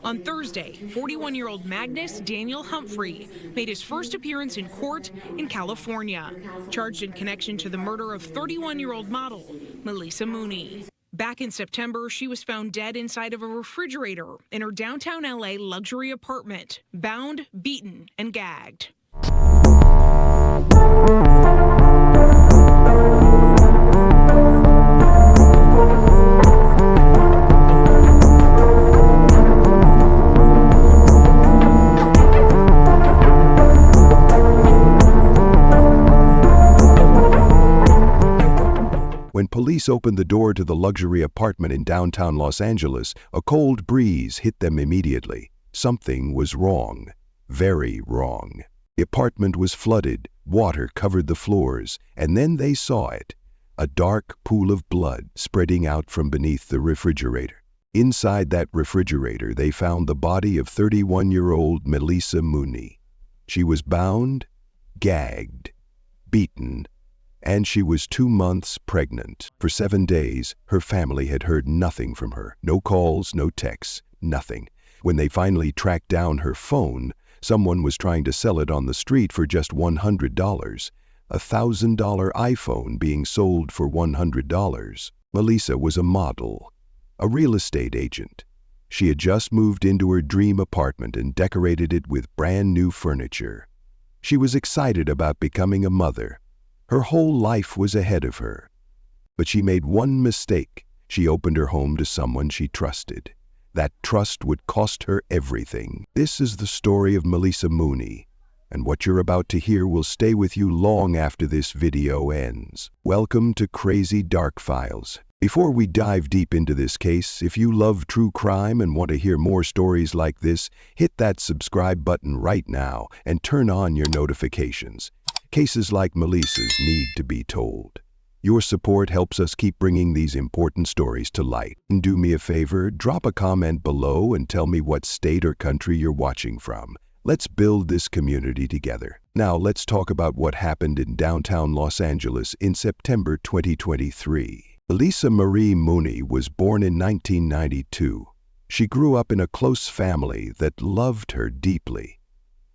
On Thursday, 41-year-old Magnus Daniel Humphrey made his first appearance in court in California, charged in connection to the murder of 31-year-old model Maleesa Mooney. Back in September, she was found dead inside of a refrigerator in her downtown LA luxury apartment, bound, beaten, and gagged. When police opened the door to the luxury apartment in downtown Los Angeles, a cold breeze hit them immediately. Something was wrong. Very wrong. The apartment was flooded, water covered the floors, and then they saw it. A dark pool of blood spreading out from beneath the refrigerator. Inside that refrigerator, they found the body of 31-year-old Maleesa Mooney. She was bound, gagged, beaten, and she was 2 months pregnant. For 7 days, her family had heard nothing from her. No calls, no texts, nothing. When they finally tracked down her phone, someone was trying to sell it on the street for just $100. A $1,000 iPhone being sold for $100. Maleesa was a model, a real estate agent. She had just moved into her dream apartment and decorated it with brand new furniture. She was excited about becoming a mother. Her whole life was ahead of her. But she made one mistake. She opened her home to someone she trusted. That trust would cost her everything. This is the story of Maleesa Mooney, and what you're about to hear will stay with you long after this video ends. Welcome to Crazy Dark Files. Before we dive deep into this case, if you love true crime and want to hear more stories like this, hit that subscribe button right now and turn on your notifications. Cases like Maleesa's need to be told. Your support helps us keep bringing these important stories to light. And do me a favor, drop a comment below and tell me what state or country you're watching from. Let's build this community together. Now let's talk about what happened in downtown Los Angeles in September 2023. Maleesa Marie Mooney was born in 1992. She grew up in a close family that loved her deeply.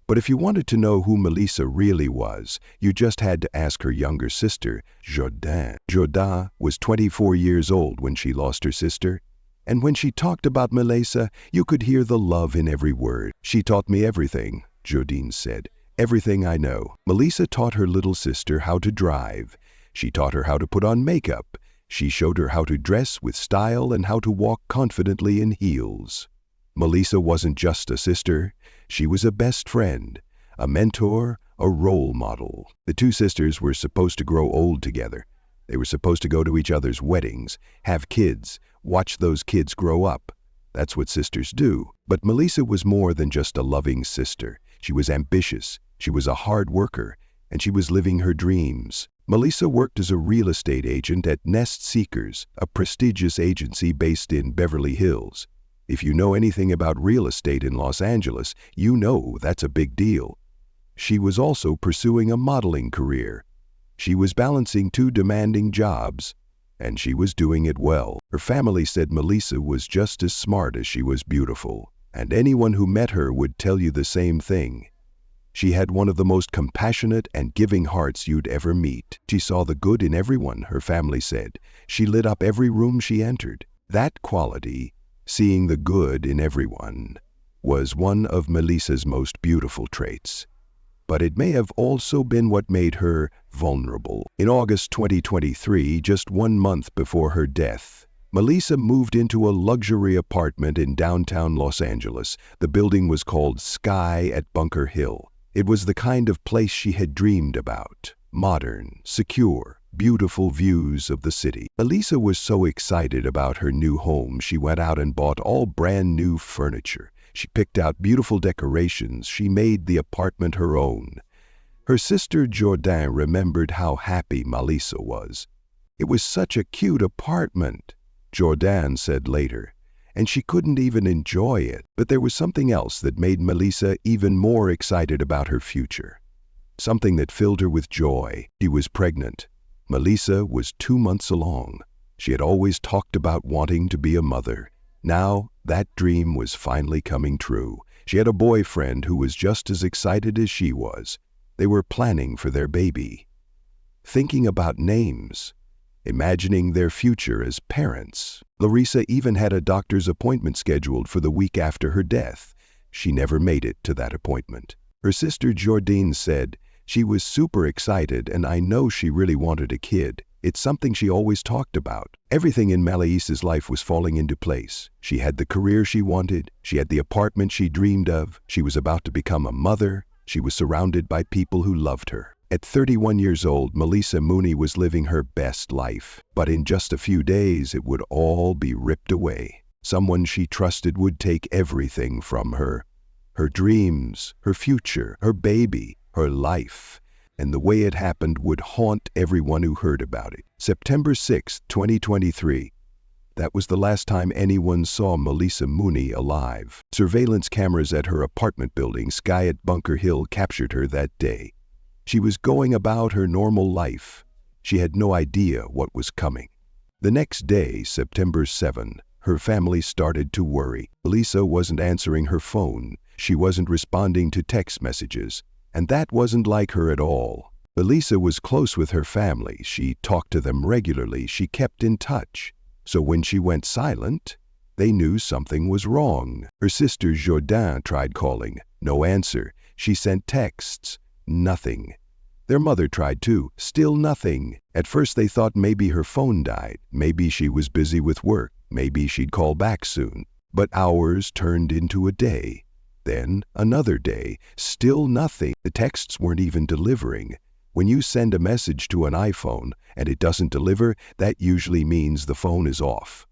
But if you wanted to know who Maleesa really was, you just had to ask her younger sister, Jordan. Jordan was 24 years old when she lost her sister, and when she talked about Maleesa, you could hear the love in every word. "She taught me everything," Jordan said. "Everything I know." Maleesa taught her little sister how to drive. She taught her how to put on makeup. She showed her how to dress with style and how to walk confidently in heels. Maleesa wasn't just a sister. She was a best friend, a mentor, a role model. The two sisters were supposed to grow old together. They were supposed to go to each other's weddings, have kids, watch those kids grow up. That's what sisters do. But Maleesa was more than just a loving sister. She was ambitious, she was a hard worker, and she was living her dreams. Maleesa worked as a real estate agent at Nest Seekers, a prestigious agency based in Beverly Hills. If you know anything about real estate in Los Angeles, you know that's a big deal. She was also pursuing a modeling career. She was balancing two demanding jobs, and she was doing it well. Her family said Maleesa was just as smart as she was beautiful, and anyone who met her would tell you the same thing. She had one of the most compassionate and giving hearts you'd ever meet. She saw the good in everyone, her family said. She lit up every room she entered. That quality, seeing the good in everyone, was one of Maleesa's most beautiful traits. But it may have also been what made her vulnerable. In August 2023, just 1 month before her death, Maleesa moved into a luxury apartment in downtown Los Angeles. The building was called Sky at Bunker Hill. It was the kind of place she had dreamed about. Modern, secure, beautiful views of the city. Maleesa was so excited about her new home, she went out and bought all brand new furniture. She picked out beautiful decorations. She made the apartment her own. Her sister Jordan remembered how happy Maleesa was. "It was such a cute apartment," Jordan said later, and she couldn't even enjoy it. But there was something else that made Maleesa even more excited about her future. Something that filled her with joy. She was pregnant. Maleesa was 2 months along. She had always talked about wanting to be a mother. Now, that dream was finally coming true. She had a boyfriend who was just as excited as she was. They were planning for their baby, thinking about names, imagining their future as parents. Larissa even had a doctor's appointment scheduled for the week after her death. She never made it to that appointment. Her sister Jordine said, "She was super excited and I know she really wanted a kid. It's something she always talked about." Everything in Maleesa's life was falling into place. She had the career she wanted. She had the apartment she dreamed of. She was about to become a mother. She was surrounded by people who loved her. At 31 years old, Maleesa Mooney was living her best life. But in just a few days, it would all be ripped away. Someone she trusted would take everything from her. Her dreams, her future, her baby, her life. And the way it happened would haunt everyone who heard about it. September 6, 2023. That was the last time anyone saw Maleesa Mooney alive. Surveillance cameras at her apartment building, Sky at Bunker Hill, captured her that day. She was going about her normal life. She had no idea what was coming. The next day, September 7, her family started to worry. Maleesa wasn't answering her phone. She wasn't responding to text messages. And that wasn't like her at all. Maleesa was close with her family. She talked to them regularly. She kept in touch. So when she went silent, they knew something was wrong. Her sister Jordine tried calling. No answer. She sent texts. Nothing. Their mother tried too. Still nothing. At first they thought maybe her phone died. Maybe she was busy with work. Maybe she'd call back soon. But hours turned into a day. Then another day. Still nothing. The texts weren't even delivering. When you send a message to an iPhone and it doesn't deliver, that usually means the phone is off.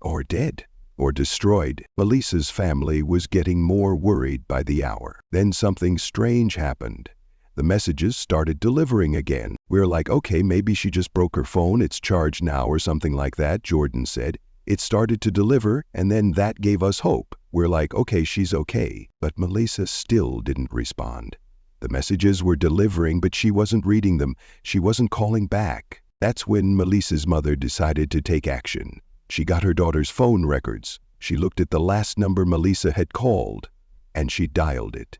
Or dead. Or destroyed. Maleesa's family was getting more worried by the hour. Then something strange happened. The messages started delivering again. We're like, okay, maybe she just broke her phone, it's charged now or something like that, Jordan said. It started to deliver, and then that gave us hope. We're like, okay, she's okay. But Maleesa still didn't respond. The messages were delivering, but she wasn't reading them. She wasn't calling back. That's when Maleesa's mother decided to take action. She got her daughter's phone records. She looked at the last number Maleesa had called, and she dialed it.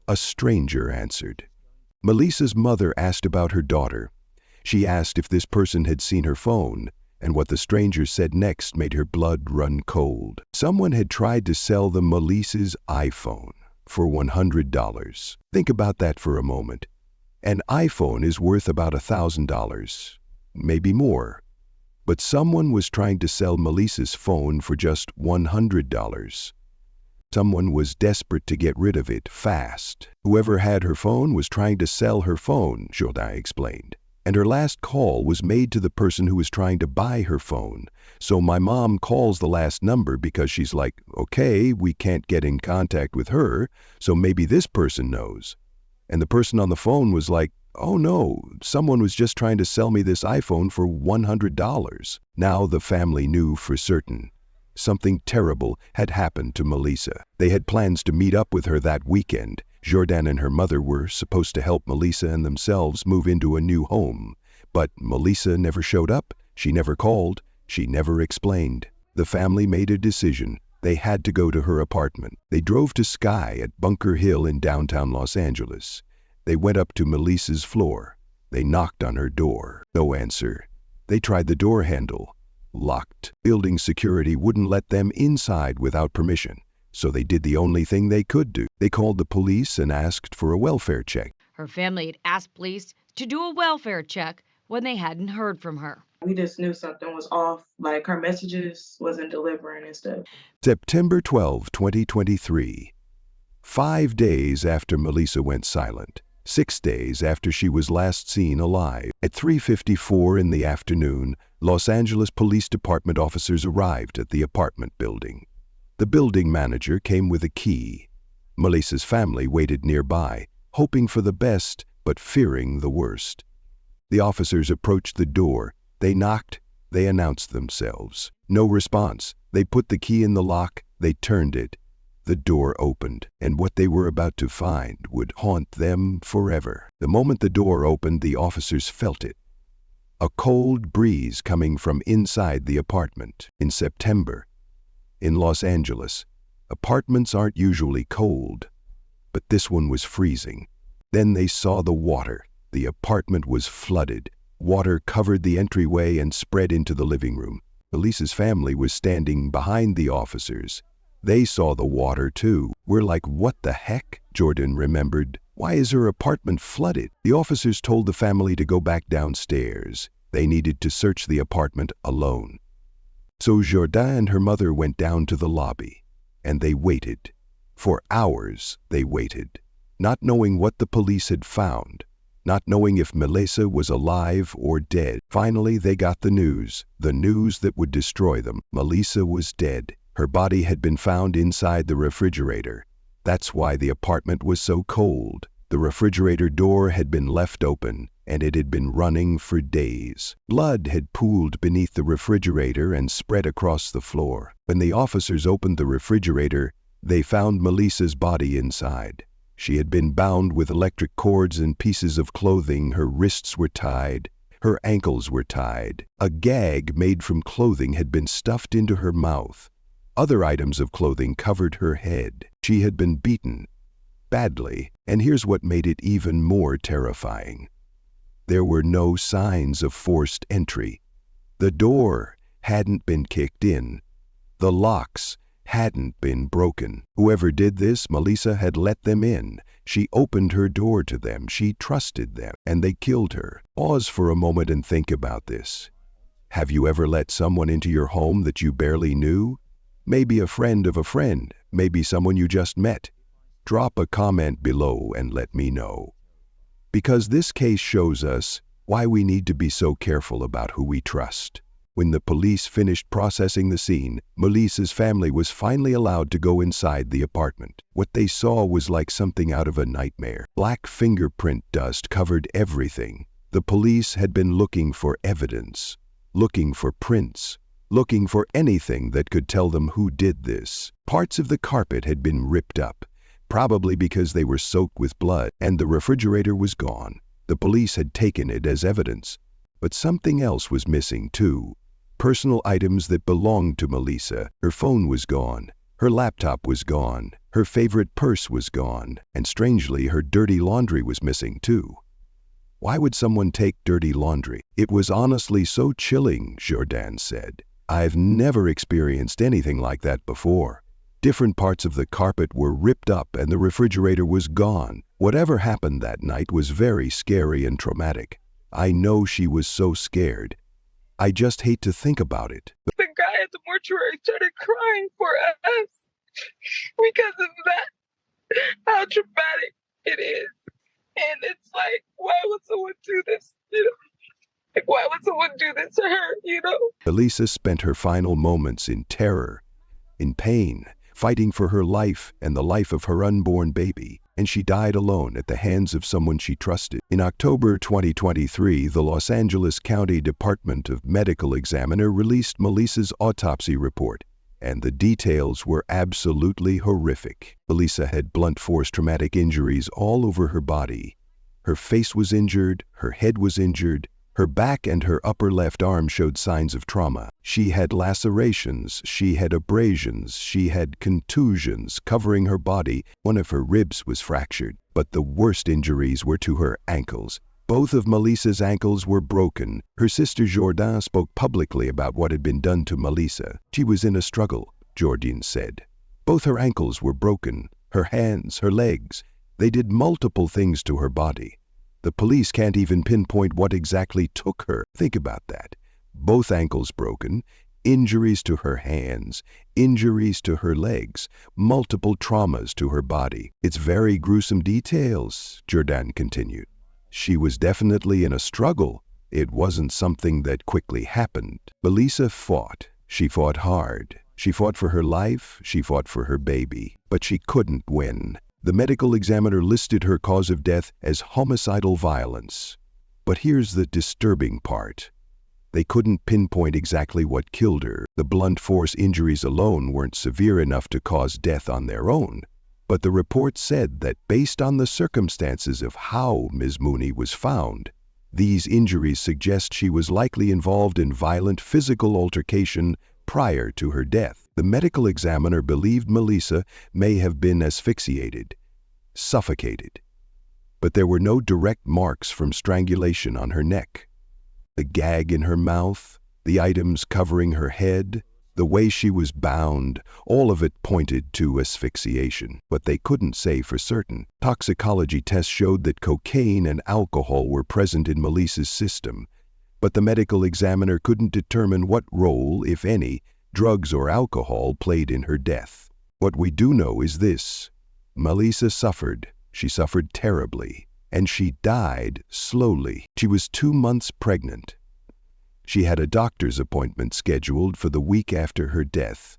A stranger answered. Maleesa's mother asked about her daughter. She asked if this person had seen her phone, and what the stranger said next made her blood run cold. Someone had tried to sell them Maleesa's iPhone for $100. Think about that for a moment. An iPhone is worth about $1,000, maybe more. But someone was trying to sell Maleesa's phone for just $100. Someone was desperate to get rid of it fast. Whoever had her phone was trying to sell her phone, Jourdain explained. And her last call was made to the person who was trying to buy her phone. So my mom calls the last number because she's like, okay, we can't get in contact with her, so maybe this person knows. And the person on the phone was like, oh no, someone was just trying to sell me this iPhone for $100. Now the family knew for certain. Something terrible had happened to Maleesa. They had plans to meet up with her that weekend. Jourdain and her mother were supposed to help Maleesa and themselves move into a new home. But Maleesa never showed up. She never called. She never explained. The family made a decision. They had to go to her apartment. They drove to Sky at Bunker Hill in downtown Los Angeles. They went up to Maleesa's floor. They knocked on her door. No answer. They tried the door handle. Locked. Building security wouldn't let them inside without permission. So they did the only thing they could do. They called the police and asked for a welfare check. Her family had asked police to do a welfare check when they hadn't heard from her. We just knew something was off, like her messages wasn't delivering and stuff. September 12, 2023. 5 days after Maleesa went silent. 6 days after she was last seen alive. At 3:54 in the afternoon, Los Angeles Police Department officers arrived at the apartment building. The building manager came with a key. Maleesa's family waited nearby, hoping for the best but fearing the worst. The officers approached the door. They knocked. They announced themselves. No response. They put the key in the lock. They turned it. The door opened, and what they were about to find would haunt them forever. The moment the door opened, the officers felt it. A cold breeze coming from inside the apartment. In September, In Los Angeles, apartments aren't usually cold, but this one was freezing. Then they saw the water. The apartment was flooded. Water covered the entryway and spread into the living room. Maleesa's family was standing behind the officers. They saw the water too. We're like, what the heck? Jordan remembered. Why is her apartment flooded? The officers told the family to go back downstairs. They needed to search the apartment alone. So Jordan and her mother went down to the lobby, and they waited. For hours they waited, not knowing what the police had found, not knowing if Maleesa was alive or dead. Finally, they got the news that would destroy them. Maleesa was dead. Her body had been found inside the refrigerator. That's why the apartment was so cold. The refrigerator door had been left open, and it had been running for days. Blood had pooled beneath the refrigerator and spread across the floor. When the officers opened the refrigerator, they found Maleesa's body inside. She had been bound with electric cords and pieces of clothing. Her wrists were tied. Her ankles were tied. A gag made from clothing had been stuffed into her mouth. Other items of clothing covered her head. She had been beaten badly, and here's what made it even more terrifying. There were no signs of forced entry. The door hadn't been kicked in. The locks hadn't been broken. Whoever did this, Maleesa had let them in. She opened her door to them. She trusted them, and they killed her. Pause for a moment and think about this. Have you ever let someone into your home that you barely knew? Maybe a friend of a friend, maybe someone you just met. Drop a comment below and let me know. Because this case shows us why we need to be so careful about who we trust. When the police finished processing the scene, Maleesa's family was finally allowed to go inside the apartment. What they saw was like something out of a nightmare. Black fingerprint dust covered everything. The police had been looking for evidence, looking for prints, looking for anything that could tell them who did this. Parts of the carpet had been ripped up, probably because they were soaked with blood, and the refrigerator was gone. The police had taken it as evidence. But something else was missing too. Personal items that belonged to Maleesa. Her phone was gone. Her laptop was gone. Her favorite purse was gone. And strangely, her dirty laundry was missing too. Why would someone take dirty laundry? It was honestly so chilling, Jordan said. I've never experienced anything like that before. Different parts of the carpet were ripped up and the refrigerator was gone. Whatever happened that night was very scary and traumatic. I know she was so scared. I just hate to think about it. The guy at the mortuary started crying for us because of that, how traumatic it is. And it's like, why would someone do this, Like, why would someone do this to her, Maleesa spent her final moments in terror, in pain, fighting for her life and the life of her unborn baby, and she died alone at the hands of someone she trusted. In October 2023, the Los Angeles County Department of Medical Examiner released Maleesa's autopsy report, and the details were absolutely horrific. Maleesa had blunt force traumatic injuries all over her body. Her face was injured, her head was injured, her back and her upper left arm showed signs of trauma. She had lacerations, she had abrasions, she had contusions covering her body. One of her ribs was fractured, but the worst injuries were to her ankles. Both of Maleesa's ankles were broken. Her sister Jordan spoke publicly about what had been done to Maleesa. She was in a struggle, Jordan said. Both her ankles were broken, her hands, her legs. They did multiple things to her body. The police can't even pinpoint what exactly took her. Think about that. Both ankles broken, injuries to her hands, injuries to her legs, multiple traumas to her body. It's very gruesome details, Jordan continued. She was definitely in a struggle. It wasn't something that quickly happened. Maleesa fought. She fought hard. She fought for her life. She fought for her baby. But she couldn't win. The medical examiner listed her cause of death as homicidal violence. But here's the disturbing part. They couldn't pinpoint exactly what killed her. The blunt force injuries alone weren't severe enough to cause death on their own. But the report said that based on the circumstances of how Ms. Mooney was found, these injuries suggest she was likely involved in violent physical altercation prior to her death. The medical examiner believed Maleesa may have been asphyxiated, suffocated, but there were no direct marks from strangulation on her neck. The gag in her mouth, the items covering her head, the way she was bound, all of it pointed to asphyxiation, but they couldn't say for certain. Toxicology tests showed that cocaine and alcohol were present in Maleesa's system, but the medical examiner couldn't determine what role, if any, drugs or alcohol played in her death. What we do know is this: Maleesa suffered. She suffered terribly, and she died slowly. She was 2 months pregnant. She had a doctor's appointment scheduled for the week after her death,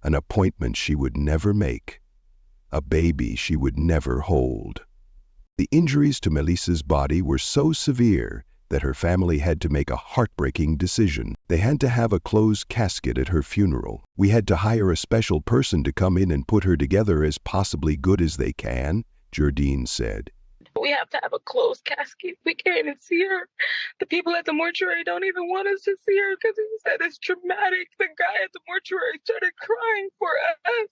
an appointment she would never make, a baby she would never hold. The injuries to Maleesa's body were so severe that her family had to make a heartbreaking decision. They had to have a closed casket at her funeral. We had to hire a special person to come in and put her together as possibly good as they can, Jardine said. We have to have a closed casket. We can't even see her. The people at the mortuary don't even want us to see her because he said it's traumatic. The guy at the mortuary started crying for us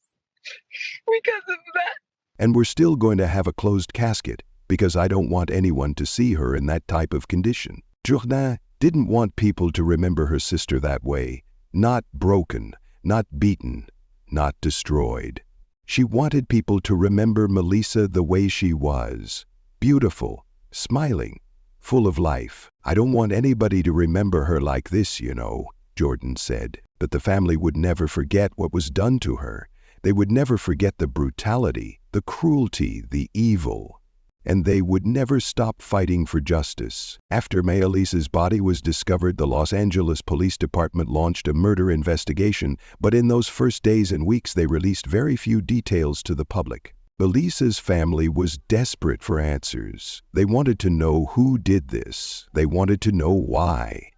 because of that. And we're still going to have a closed casket because I don't want anyone to see her in that type of condition. Jourdain didn't want people to remember her sister that way, not broken, not beaten, not destroyed. She wanted people to remember Maleesa the way she was. Beautiful, smiling, full of life. I don't want anybody to remember her like this, you know, Jordan said. But the family would never forget what was done to her. They would never forget the brutality, the cruelty, the evil. And they would never stop fighting for justice. After Maleesa's body was discovered, the Los Angeles Police Department launched a murder investigation, but in those first days and weeks they released very few details to the public. Maleesa's family was desperate for answers. They wanted to know who did this. They wanted to know why.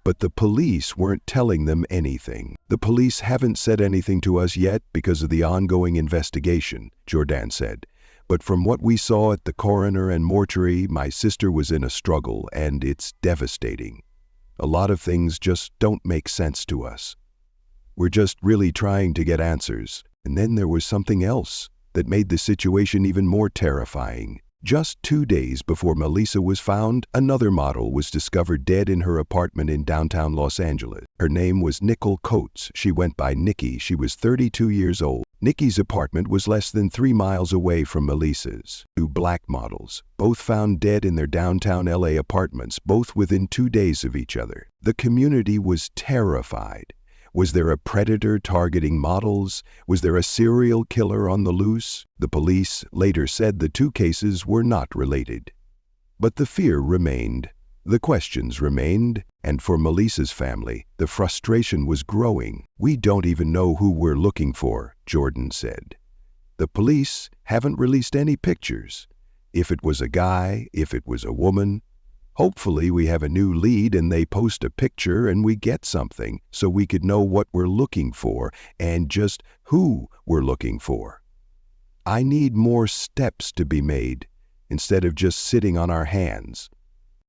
But the police weren't telling them anything. The police haven't said anything to us yet because of the ongoing investigation, Jourdain said. But from what we saw at the coroner and mortuary, my sister was in a struggle, and it's devastating. A lot of things just don't make sense to us. We're just really trying to get answers. And then there was something else that made the situation even more terrifying. Just 2 days before Maleesa was found, another model was discovered dead in her apartment in downtown Los Angeles. Her name was Nicole Coates. She went by Nikki. She was 32 years old. Nikki's apartment was less than 3 miles away from Maleesa's. 2 black models, both found dead in their downtown LA apartments, both within 2 days of each other. The community was terrified. Was there a predator targeting models? Was there a serial killer on the loose? The police later said the 2 cases were not related. But the fear remained. The questions remained. And for Maleesa's family, the frustration was growing. We don't even know who we're looking for, Jordan said. The police haven't released any pictures. If it was a guy, if it was a woman, hopefully we have a new lead and they post a picture and we get something so we could know what we're looking for and just who we're looking for. I need more steps to be made instead of just sitting on our hands.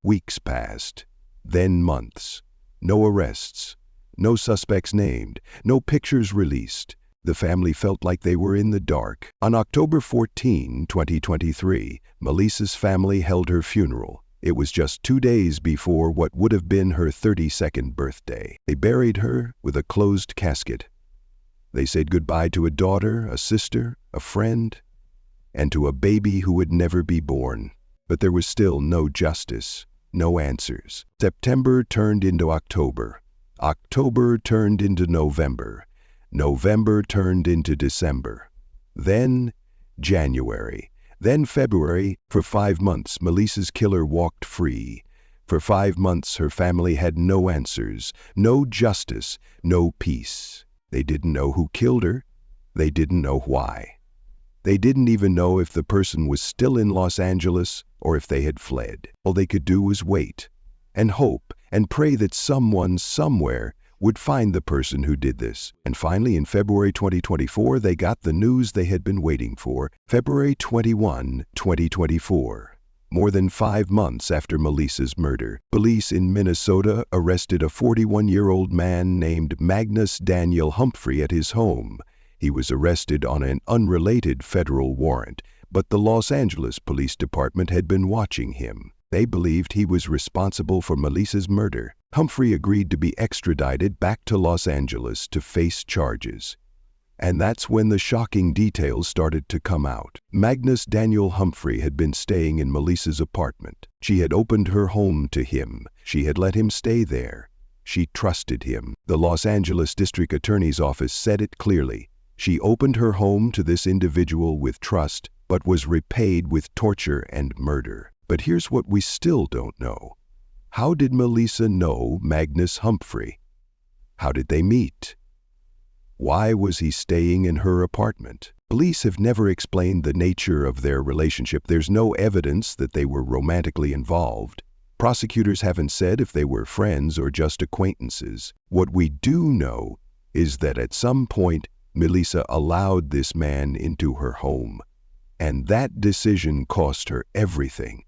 Weeks passed, then months. No arrests, no suspects named, no pictures released. The family felt like they were in the dark. On October 14, 2023, Maleesa's family held her funeral. It was just 2 days before what would have been her 32nd birthday. They buried her with a closed casket. They said goodbye to a daughter, a sister, a friend, and to a baby who would never be born. But there was still no justice, no answers. September turned into October. October turned into November. November turned into December. Then January. Then February. For 5 months, Maleesa's killer walked free. For 5 months, her family had no answers, no justice, no peace. They didn't know who killed her. They didn't know why. They didn't even know if the person was still in Los Angeles or if they had fled. All they could do was wait and hope and pray that someone somewhere would find the person who did this. And finally, in February 2024, they got the news they had been waiting for. February 21, 2024. More than 5 months after Maleesa's murder, police in Minnesota arrested a 41-year-old man named Magnus Daniel Humphrey at his home. He was arrested on an unrelated federal warrant, but the Los Angeles Police Department had been watching him. They believed he was responsible for Maleesa's murder. Humphrey agreed to be extradited back to Los Angeles to face charges. And that's when the shocking details started to come out. Magnus Daniel Humphrey had been staying in Maleesa's apartment. She had opened her home to him. She had let him stay there. She trusted him. The Los Angeles District Attorney's Office said it clearly. She opened her home to this individual with trust, but was repaid with torture and murder. But here's what we still don't know. How did Maleesa know Magnus Humphrey? How did they meet? Why was he staying in her apartment? Police have never explained the nature of their relationship. There's no evidence that they were romantically involved. Prosecutors haven't said if they were friends or just acquaintances. What we do know is that at some point, Maleesa allowed this man into her home. And that decision cost her everything.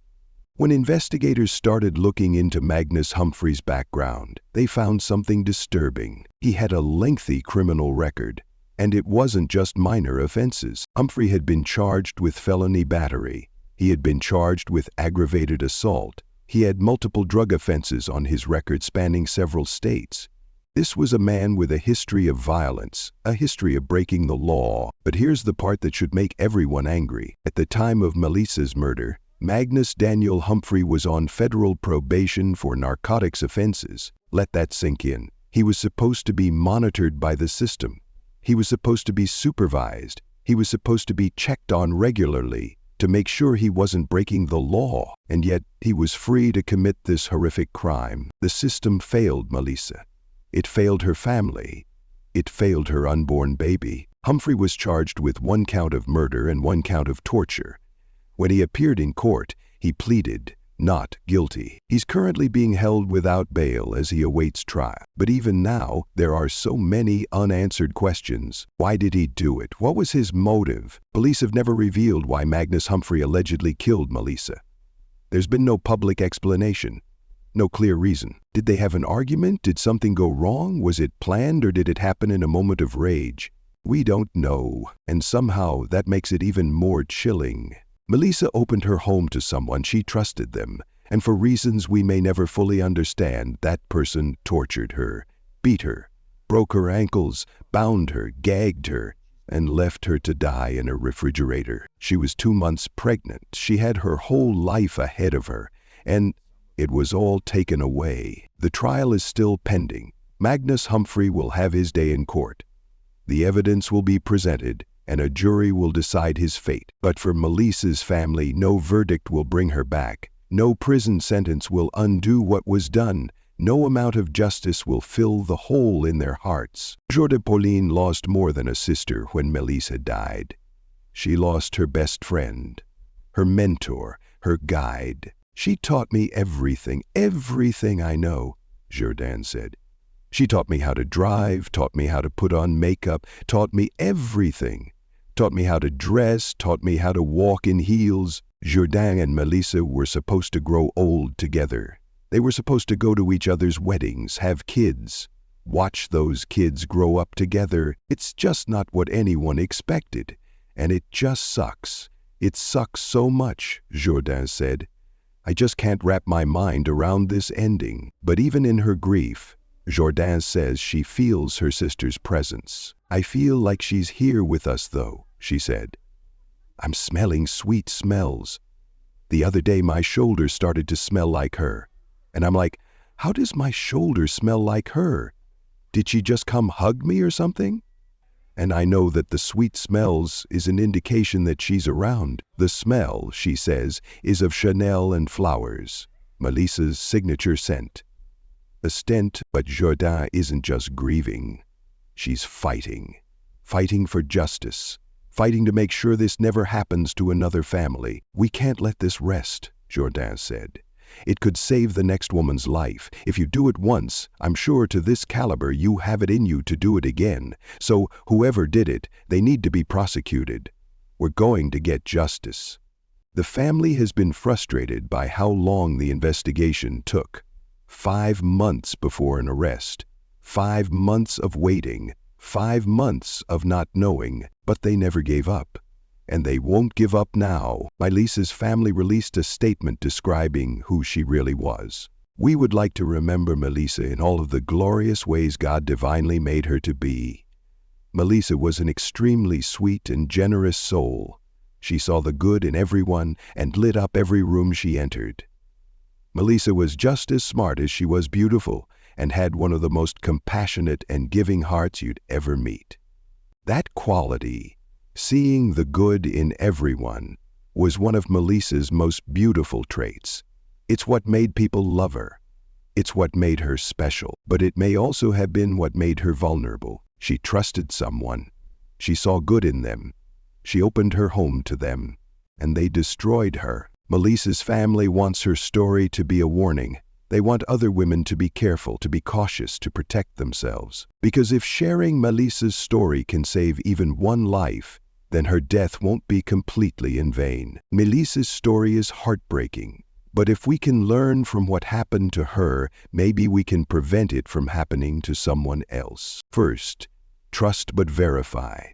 When investigators started looking into Magnus Humphrey's background, they found something disturbing. He had a lengthy criminal record, and it wasn't just minor offenses. Humphrey had been charged with felony battery. He had been charged with aggravated assault. He had multiple drug offenses on his record spanning several states. This was a man with a history of violence, a history of breaking the law. But here's the part that should make everyone angry. At the time of Maleesa's murder, Magnus Daniel Humphrey was on federal probation for narcotics offenses. Let that sink in. He was supposed to be monitored by the system. He was supposed to be supervised. He was supposed to be checked on regularly to make sure he wasn't breaking the law. And yet, he was free to commit this horrific crime. The system failed Maleesa. It failed her family. It failed her unborn baby. Humphrey was charged with 1 count of murder and 1 count of torture. When he appeared in court, he pleaded not guilty. He's currently being held without bail as he awaits trial. But even now, there are so many unanswered questions. Why did he do it? What was his motive? Police have never revealed why Magnus Humphrey allegedly killed Maleesa. There's been no public explanation. No clear reason. Did they have an argument? Did something go wrong? Was it planned, or did it happen in a moment of rage? We don't know, and somehow that makes it even more chilling. Maleesa opened her home to someone. She trusted them, and for reasons we may never fully understand, that person tortured her, beat her, broke her ankles, bound her, gagged her, and left her to die in a refrigerator. She was 2 months pregnant. She had her whole life ahead of her, and it was all taken away. The trial is still pending. Magnus Humphrey will have his day in court. The evidence will be presented, and a jury will decide his fate. But for Maleesa's family, no verdict will bring her back. No prison sentence will undo what was done. No amount of justice will fill the hole in their hearts. Jordan Pauline lost more than a sister when Maleesa died. She lost her best friend, her mentor, her guide. She taught me everything I know, Jordan said. She taught me how to drive, taught me how to put on makeup, taught me everything. Taught me how to dress, taught me how to walk in heels. Jordan and Maleesa were supposed to grow old together. They were supposed to go to each other's weddings, have kids, watch those kids grow up together. It's just not what anyone expected, and it just sucks. It sucks so much, Jordan said. I just can't wrap my mind around this ending. But even in her grief, Jordan says she feels her sister's presence. I feel like she's here with us, though, she said. I'm smelling sweet smells. The other day, my shoulder started to smell like her. And I'm like, how does my shoulder smell like her? Did she just come hug me or something? And I know that the sweet smells is an indication that she's around. The smell, she says, is of Chanel and flowers, Maleesa's signature scent. A scent, but Jordan isn't just grieving. She's fighting for justice, fighting to make sure this never happens to another family. We can't let this rest, Jordan said. It could save the next woman's life. If you do it once, I'm sure to this caliber you have it in you to do it again. So whoever did it, they need to be prosecuted. We're going to get justice. The family has been frustrated by how long the investigation took. 5 months before an arrest. 5 months of waiting. 5 months of not knowing, but they never gave up. And they won't give up now. Maleesa's family released a statement describing who she really was. We would like to remember Maleesa in all of the glorious ways God divinely made her to be. Maleesa was an extremely sweet and generous soul. She saw the good in everyone and lit up every room she entered. Maleesa was just as smart as she was beautiful and had one of the most compassionate and giving hearts you'd ever meet. That quality, seeing the good in everyone, was one of Maleesa's most beautiful traits. It's what made people love her. It's what made her special, but it may also have been what made her vulnerable. She trusted someone. She saw good in them. She opened her home to them, and they destroyed her. Maleesa's family wants her story to be a warning. They want other women to be careful, to be cautious, to protect themselves. Because if sharing Maleesa's story can save even one life, then her death won't be completely in vain. Maleesa's story is heartbreaking, but if we can learn from what happened to her, maybe we can prevent it from happening to someone else. First, trust but verify.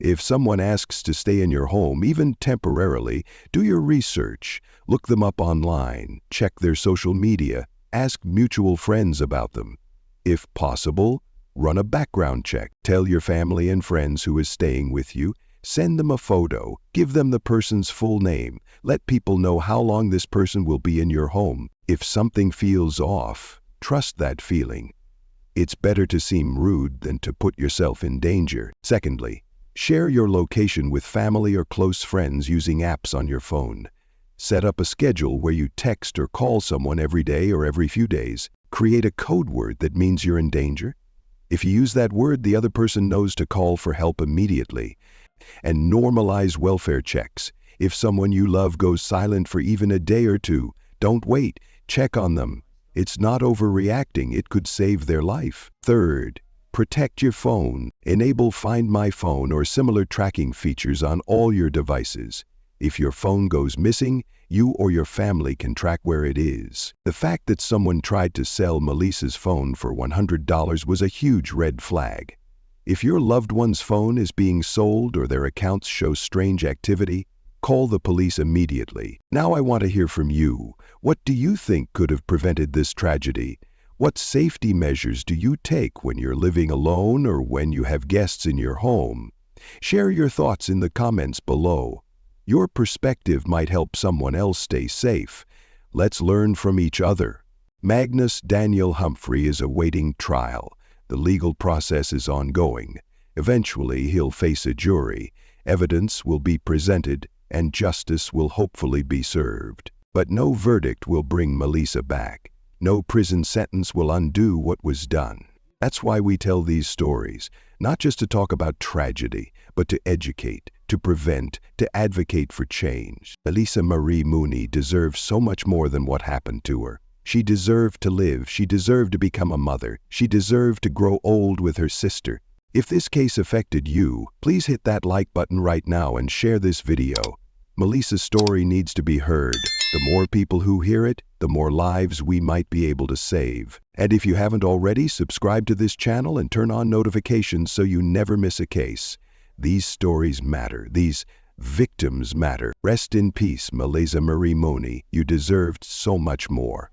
If someone asks to stay in your home, even temporarily, do your research. Look them up online, check their social media, ask mutual friends about them. If possible, run a background check. Tell your family and friends who is staying with you. Send them a photo. Give them the person's full name. Let people know how long this person will be in your home. If something feels off, trust that feeling. It's better to seem rude than to put yourself in danger. Secondly, share your location with family or close friends using apps on your phone. Set up a schedule where you text or call someone every day or every few days. Create a code word that means you're in danger. If you use that word, the other person knows to call for help immediately. And normalize welfare checks. If someone you love goes silent for even a day or two, don't wait. Check on them. It's not overreacting. It could save their life. Third, protect your phone. Enable Find My Phone or similar tracking features on all your devices. If your phone goes missing, you or your family can track where it is. The fact that someone tried to sell Maleesa's phone for $100 was a huge red flag. If your loved one's phone is being sold or their accounts show strange activity, call the police immediately. Now I want to hear from you. What do you think could have prevented this tragedy? What safety measures do you take when you're living alone or when you have guests in your home? Share your thoughts in the comments below. Your perspective might help someone else stay safe. Let's learn from each other. Magnus Daniel Humphrey is awaiting trial. The legal process is ongoing. Eventually, he'll face a jury. Evidence will be presented, and justice will hopefully be served. But no verdict will bring Maleesa back. No prison sentence will undo what was done. That's why we tell these stories, not just to talk about tragedy, but to educate, to prevent, to advocate for change. Maleesa Marie Mooney deserves so much more than what happened to her. She deserved to live. She deserved to become a mother. She deserved to grow old with her sister. If this case affected you, please hit that like button right now and share this video. Maleesa's story needs to be heard. The more people who hear it, the more lives we might be able to save. And if you haven't already, subscribe to this channel and turn on notifications so you never miss a case. These stories matter. These victims matter. Rest in peace, Maleesa Marie Mooney. You deserved so much more.